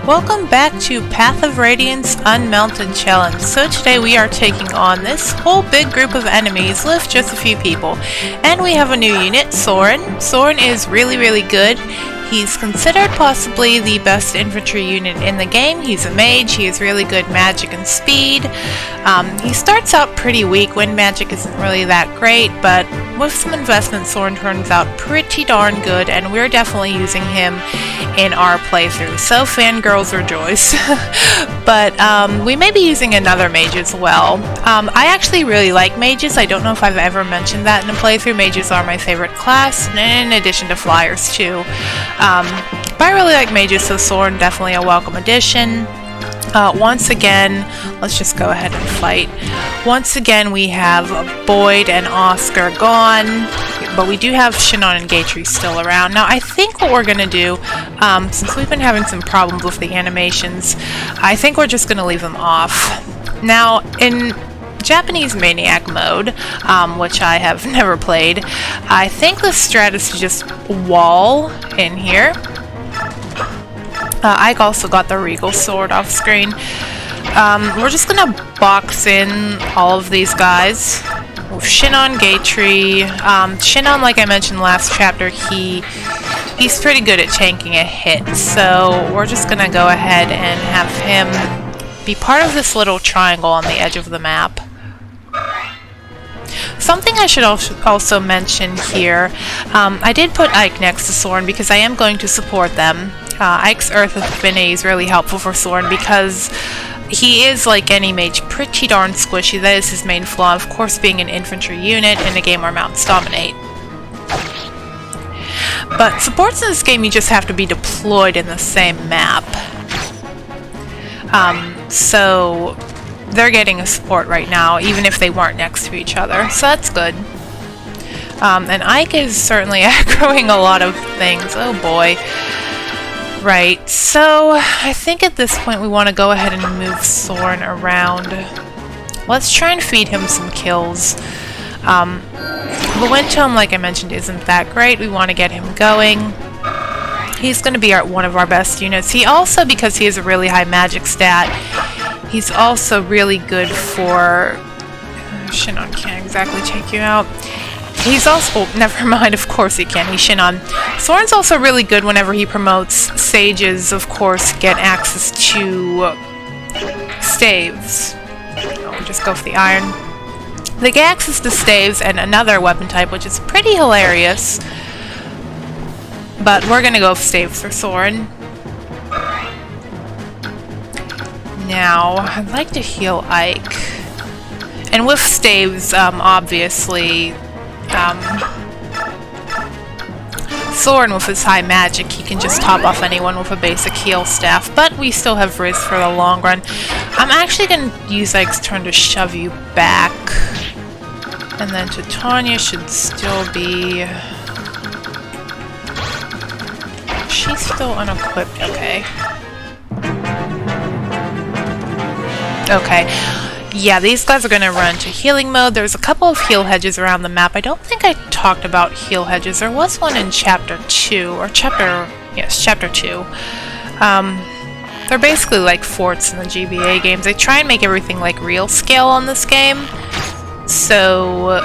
Welcome back to Path of Radiance Unmounted Challenge. So today we are taking on this whole big group of enemies with just a few people. And we have a new unit, Soren. Soren is really good. He's considered possibly the best infantry unit in the game. He's a mage, he has really good magic and speed. He starts out pretty weak when magic isn't really that great, but with some investment Soren turns out pretty darn good, and we're definitely using him in our playthrough. So fangirls rejoice. But we may be using another mage as well. I actually really like mages. I don't know if I've ever mentioned that in a playthrough. Mages are my favorite class, in addition to flyers too. But I really like mages, so Soren definitely a welcome addition. Once again, let's just go ahead and fight. Once again, we have Boyd and Oscar gone, but we do have Shinon and Gatry still around. Now, I think what we're going to do, since we've been having some problems with the animations, I think we're just going to leave them off. Now, in Japanese Maniac mode, which I have never played, I think the strat is to just wall in here. I also got the Regal Sword off screen. We're just gonna box in all of these guys. Shinon, Gatry. Shinon, like I mentioned last chapter, he's pretty good at tanking a hit, so we're just gonna go ahead and have him be part of this little triangle on the edge of the map. Something I should also mention here, I did put Ike next to Soren because I am going to support them. Ike's Earth Affinity is really helpful for Soren because he is, like any mage, pretty darn squishy. That is his main flaw, of course, being an infantry unit in a game where mounts dominate. But supports in this game, you just have to be deployed in the same map. So they're getting a support right now, even if they weren't next to each other, so that's good. And Ike is certainly aggroing a lot of things. Oh boy. Right, so I think at this point we want to go ahead and move Soren around. Let's try and feed him some kills. The wind tome, like I mentioned, isn't that great. We want to get him going. He's going to be one of our best units. He also, because he has a really high magic stat, he's also really good for... Shinon can't exactly take you out. He's also... Oh, never mind, of course he can. He's Shinon. Soren's also really good whenever he promotes. Sages, of course, get access to staves. I'll just go for the iron. They get access to staves and another weapon type, which is pretty hilarious. But we're going to go with staves for Soren. Now, I'd like to heal Ike. And with staves, obviously, Soren with his high magic, he can just top off anyone with a basic heal staff, but we still have Riz for the long run. I'm actually going to use Ike's turn to shove you back. And then Titania should still be... She's still unequipped, okay. Okay. Yeah, these guys are going to run to healing mode. There's a couple of heal hedges around the map. I don't think I talked about heal hedges. There was one in Chapter 2, or Chapter 2. They're basically like forts in the GBA games. They try and make everything like real scale on this game. So,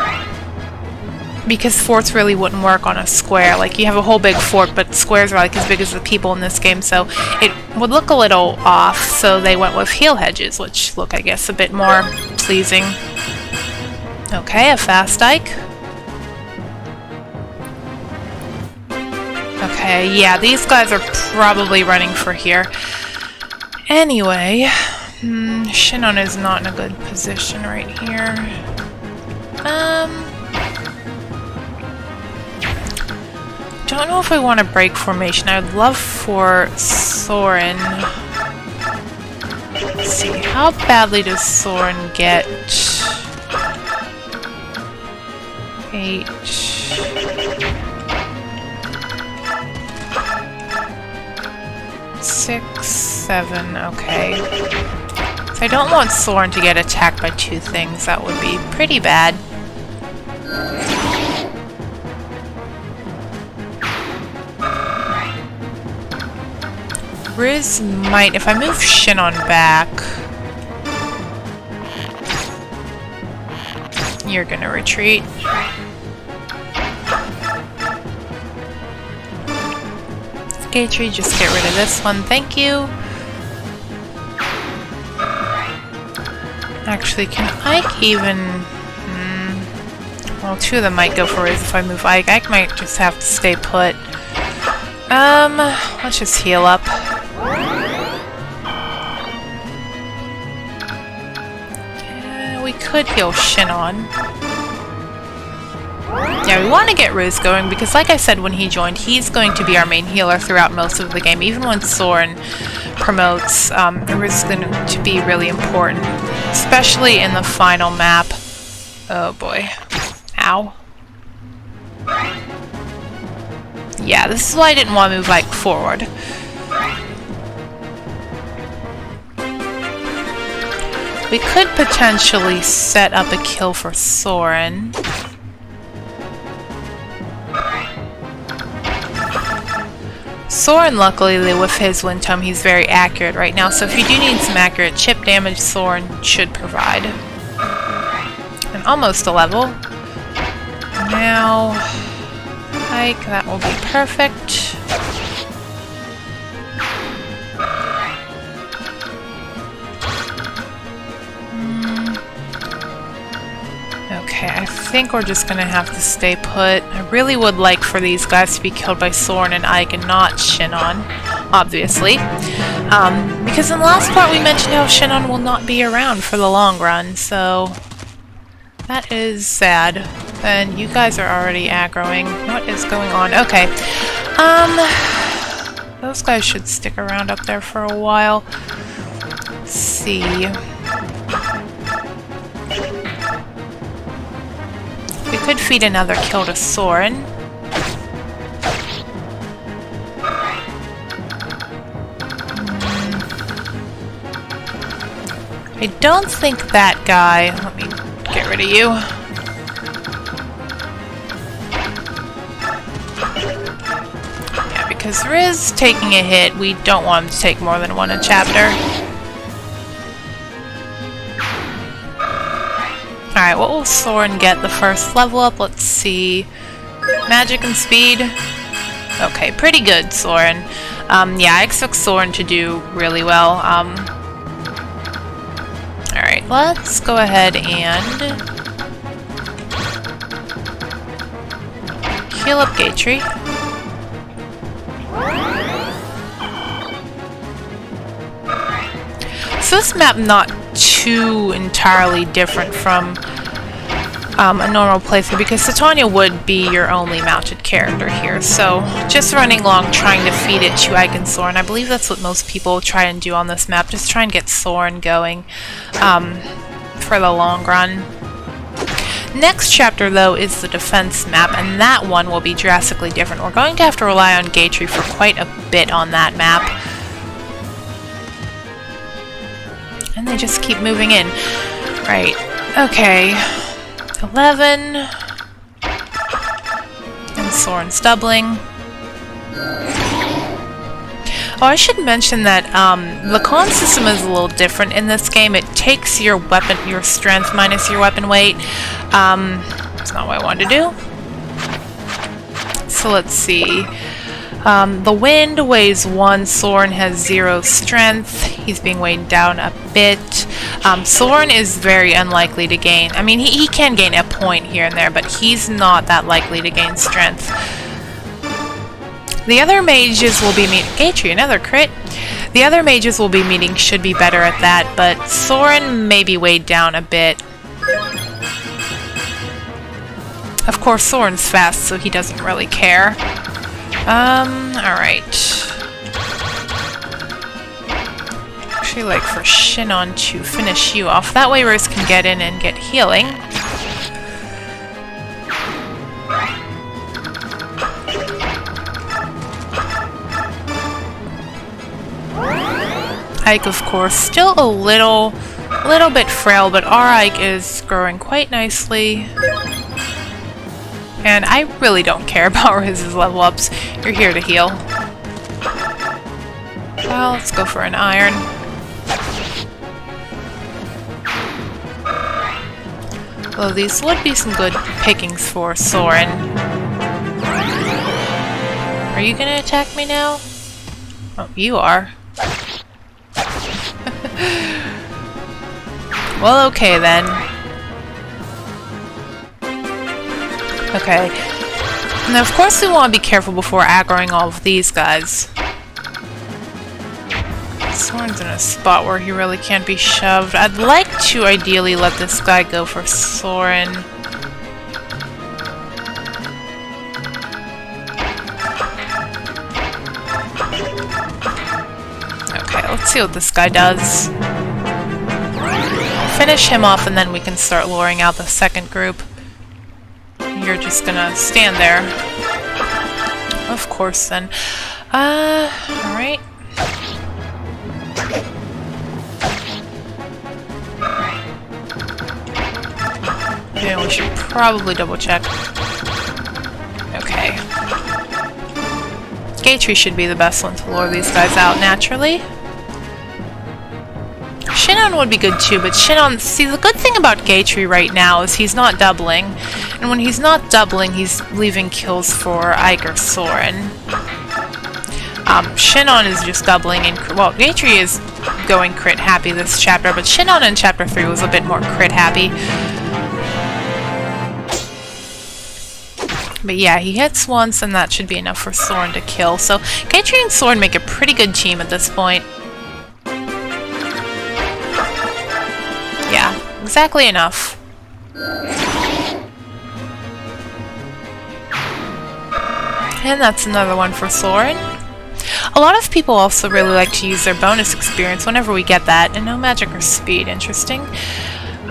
because forts really wouldn't work on a square. Like, you have a whole big fort, but squares are like as big as the people in this game, so it would look a little off, so they went with heal hedges, which look, I guess, a bit more pleasing. Okay, a fast Ike. Okay, yeah, these guys are probably running for here. Anyway, Shinon is not in a good position right here. Don't know if I want to break formation. I would love for Soren. Let's see, how badly does Soren get? 8. 6, 7, okay. So I don't want Soren to get attacked by 2 things. That would be pretty bad. Riz might, if I move Shinon back, you're gonna retreat. Gatry, just get rid of this one, thank you. Actually, can Ike even... well, two of them might go for Riz if I move Ike. Ike might just have to stay put. Let's just heal up. We could heal Shinon. Yeah, we want to get Riz going because, like I said when he joined, he's going to be our main healer throughout most of the game. Even when Soren promotes, Riz is going to be really important, especially in the final map. Oh boy. Ow. Yeah, this is why I didn't want to move Ike forward. We could potentially set up a kill for Soren. Soren, luckily, with his Wind Tome, he's very accurate right now, so if you do need some accurate chip damage, Soren should provide. And almost a level. Now, Ike, that will be perfect. Okay, I think we're just gonna have to stay put. I really would like for these guys to be killed by Soren and Ike and not Shinon, obviously. Because in the last part we mentioned how Shinon will not be around for the long run, so that is sad. And you guys are already aggroing. What is going on? Okay. Those guys should stick around up there for a while. Let's see. We could feed another kill to Soren. I don't think that guy... Let me get rid of you. Yeah, because Riz taking a hit, we don't want him to take more than one a chapter. Alright, what will Soren get the first level up? Let's see. Magic and speed. Okay, pretty good, Soren. Yeah, I expect Soren to do really well. Alright, let's go ahead and heal up Gatry. So this map not too entirely different from a normal playthrough because Titania would be your only mounted character here. So just running along trying to feed it to Ike and Soren. I believe that's what most people try and do on this map. Just try and get Soren going for the long run. Next chapter though is the defense map, and that one will be drastically different. We're going to have to rely on Gatry for quite a bit on that map. And they just keep moving in. Right. Okay. 11. And Soren's doubling. Oh, I should mention that the con system is a little different in this game. It takes your weapon, your strength minus your weapon weight. That's not what I wanted to do. So let's see. The wind weighs 1, Soren has 0 strength, he's being weighed down a bit. Soren is very unlikely to gain, I mean he can gain a point here and there, but he's not that likely to gain strength. The other mages will be meeting, Gatry, another crit. The other mages will be meeting should be better at that, but Soren may be weighed down a bit. Of course Soren's fast, so he doesn't really care. Alright. Actually like for Shinon to finish you off. That way Riz can get in and get healing. Ike, of course, still a little bit frail, but our Ike is growing quite nicely. And I really don't care about Riz's level ups. You're here to heal. Well, let's go for an iron. Well, these would be some good pickings for Soren. Are you gonna attack me now? Oh, you are. Well, okay then. Okay. Now, of course, we want to be careful before aggroing all of these guys. Soren's in a spot where he really can't be shoved. I'd like to ideally let this guy go for Soren. Okay, let's see what this guy does. Finish him off and then we can start luring out the second group. You're just gonna stand there. Of course then. Alright. Yeah, we should probably double check. Okay. Gatry should be the best one to lure these guys out naturally. Shinon would be good too, but Shinon, see, the good thing about Gatry right now is he's not doubling. And when he's not doubling, he's leaving kills for Ike or Soren. Shinon is just doubling in, well, Gatry is going crit happy this chapter, but Shinon in chapter 3 was a bit more crit happy. But yeah, he hits once and that should be enough for Soren to kill. So Gatry and Soren make a pretty good team at this point. Yeah, exactly enough. And that's another one for Soren. A lot of people also really like to use their bonus experience whenever we get that. And no magic or speed, interesting.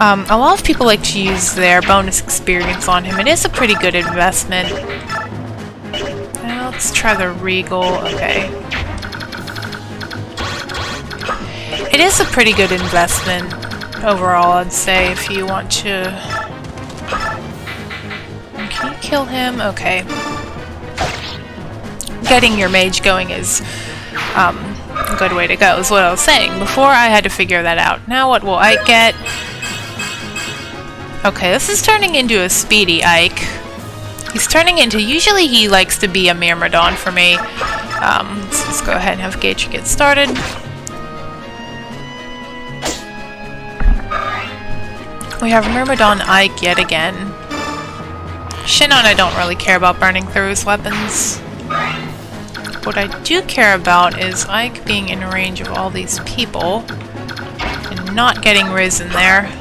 A lot of people like to use their bonus experience on him. It is a pretty good investment. Now let's try the Regal. Okay. It is a pretty good investment overall, I'd say, if you want to... Can you kill him? Okay. Getting your mage going is a good way to go, is what I was saying. Before I had to figure that out. Now what will Ike get? Okay, this is turning into a speedy Ike. He's turning into... Usually he likes to be a Myrmidon for me. Let's just go ahead and have Gatry get started. We have Myrmidon Ike yet again. Shinon I don't really care about burning through his weapons. What I do care about is Ike being in range of all these people and not getting Riz in there.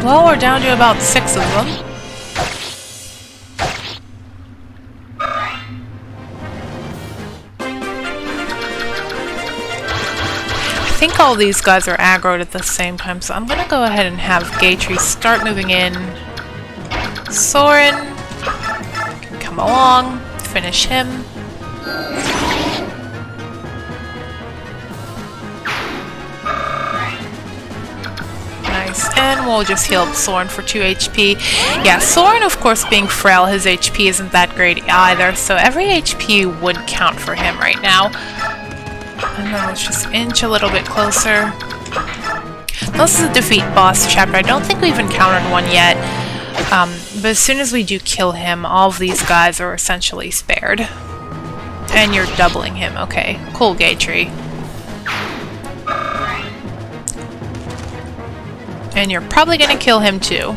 Well, we're down to about 6 of them. I think all these guys are aggroed at the same time, so I'm going to go ahead and have Gatry start moving in. Soren can come along, finish him. Nice, and we'll just heal up Soren for 2 HP. Yeah, Soren, of course, being frail, his HP isn't that great either, so every HP would count for him right now. And then let's just inch a little bit closer. This is a defeat boss chapter. I don't think we've encountered one yet. But as soon as we do kill him, all of these guys are essentially spared. And you're doubling him. Okay, cool, Gatry. And you're probably gonna kill him too.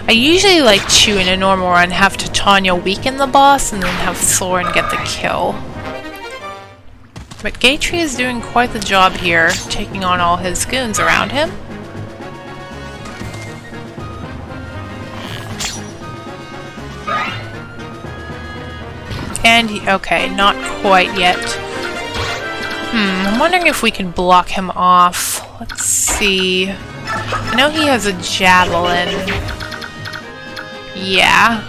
I usually like to, in a normal run, have Titania weaken the boss and then have Soren get the kill. But Gatry is doing quite the job here, taking on all his goons around him. And, okay, not quite yet. I'm wondering if we can block him off. Let's see. I know he has a javelin. Yeah.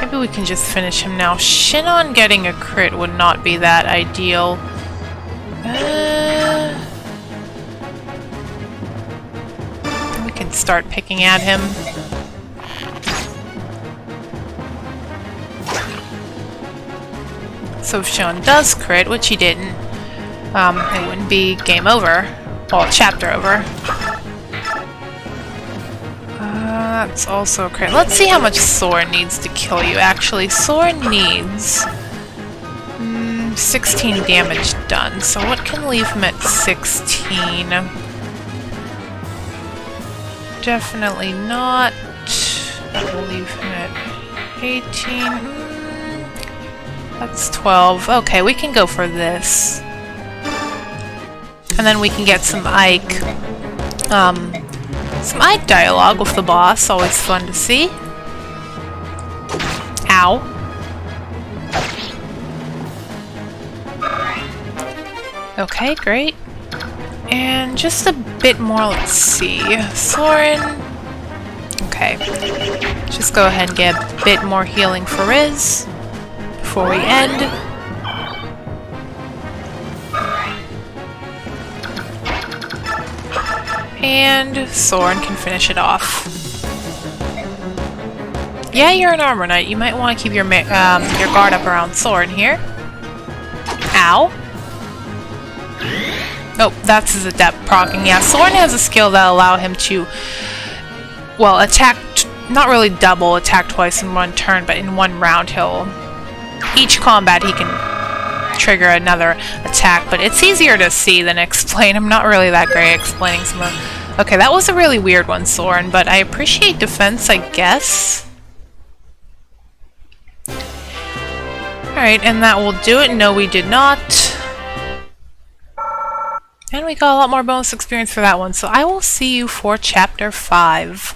Maybe Maybe we can just finish him now. Shinon getting a crit would not be that ideal. We can start picking at him. So if Shinon does crit, which he didn't, it wouldn't be game over. Well, chapter over. That's also a crit. Let's see how much Soren needs to kill you, actually. Soren needs 16 damage done. So what can leave him at 16? Definitely not. We'll leave him at 18. That's 12. Okay, we can go for this. And then we can get some Ike. Some Ike dialogue with the boss, always fun to see. Ow. Okay, great. And just a bit more, let's see. Soren. Okay. Just go ahead and get a bit more healing for Riz before we end. And Soren can finish it off. Yeah, you're an armor knight. You might want to keep your guard up around Soren here. Ow. Oh, that's his adept proccing. Yeah, Soren has a skill that allow him to, well, attack, not really double, attack twice in one turn, but in one round each combat he can trigger another attack, but it's easier to see than explain. I'm not really that great at explaining some of them. Okay, that was a really weird one, Soren, but I appreciate defense, I guess. Alright, and that will do it. No, we did not. And we got a lot more bonus experience for that one, so I will see you for Chapter 5.